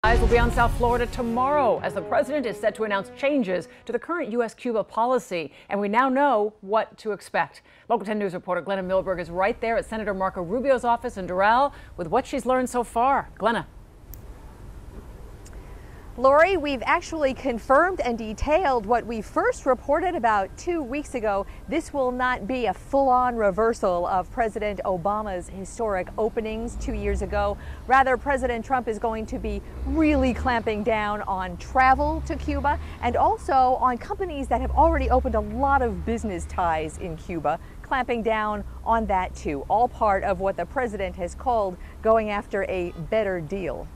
Eyes will be on South Florida tomorrow as the president is set to announce changes to the current U.S.-Cuba policy, and we now know what to expect. Local 10 News reporter Glenna Milberg is right there at Senator Marco Rubio's office in Doral with what she's learned so far. Glenna. Lori, we've actually confirmed and detailed what we first reported about 2 weeks ago. This will not be a full-on reversal of President Obama's historic openings 2 years ago. Rather, President Trump is going to be really clamping down on travel to Cuba and also on companies that have already opened a lot of business ties in Cuba, clamping down on that too. All part of what the president has called going after a better deal.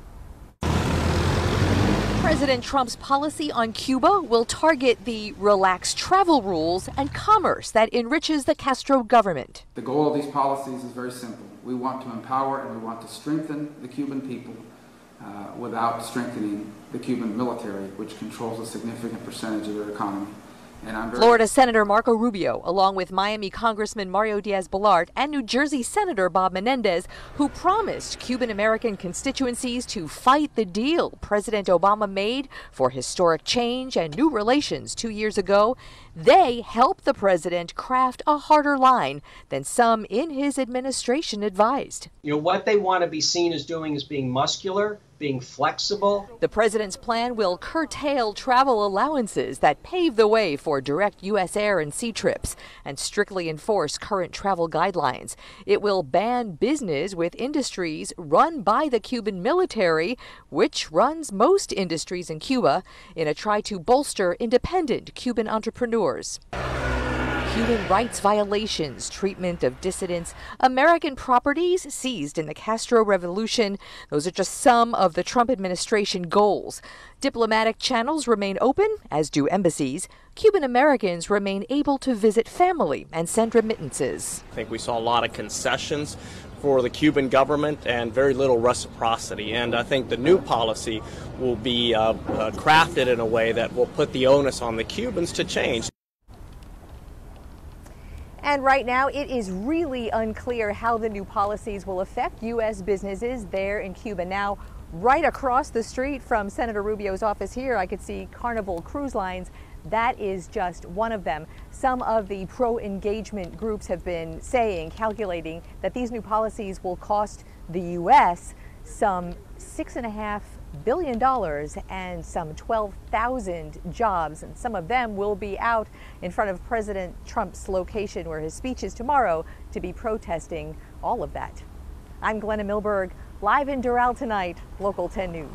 President Trump's policy on Cuba will target the relaxed travel rules and commerce that enriches the Castro government. The goal of these policies is very simple. We want to empower and we want to strengthen the Cuban people without strengthening the Cuban military, which controls a significant percentage of their economy. Florida Senator Marco Rubio, along with Miami Congressman Mario Diaz-Balart and New Jersey Senator Bob Menendez, who promised Cuban-American constituencies to fight the deal President Obama made for historic change and new relations 2 years ago. They helped the president craft a harder line than some in his administration advised. You know, what they want to be seen as doing is being muscular, being flexible. The president's plan will curtail travel allowances that pave the way for direct U.S. air and sea trips and strictly enforce current travel guidelines. It will ban business with industries run by the Cuban military, which runs most industries in Cuba, in a try to bolster independent Cuban entrepreneurs. Human rights violations, treatment of dissidents, American properties seized in the Castro Revolution. Those are just some of the Trump administration goals. Diplomatic channels remain open, as do embassies. Cuban Americans remain able to visit family and send remittances. I think we saw a lot of concessions for the Cuban government and very little reciprocity. And I think the new policy will be crafted in a way that will put the onus on the Cubans to change. And right now, it is really unclear how the new policies will affect U.S. businesses there in Cuba. Now, right across the street from Senator Rubio's office here, I could see Carnival Cruise Lines. That is just one of them. Some of the pro-engagement groups have been calculating that these new policies will cost the U.S. some $6.5 billion and some 12,000 jobs, and some of them will be out in front of President Trump's location where his speech is tomorrow to be protesting all of that. I'm Glenna Milberg, live in Doral tonight, Local 10 News.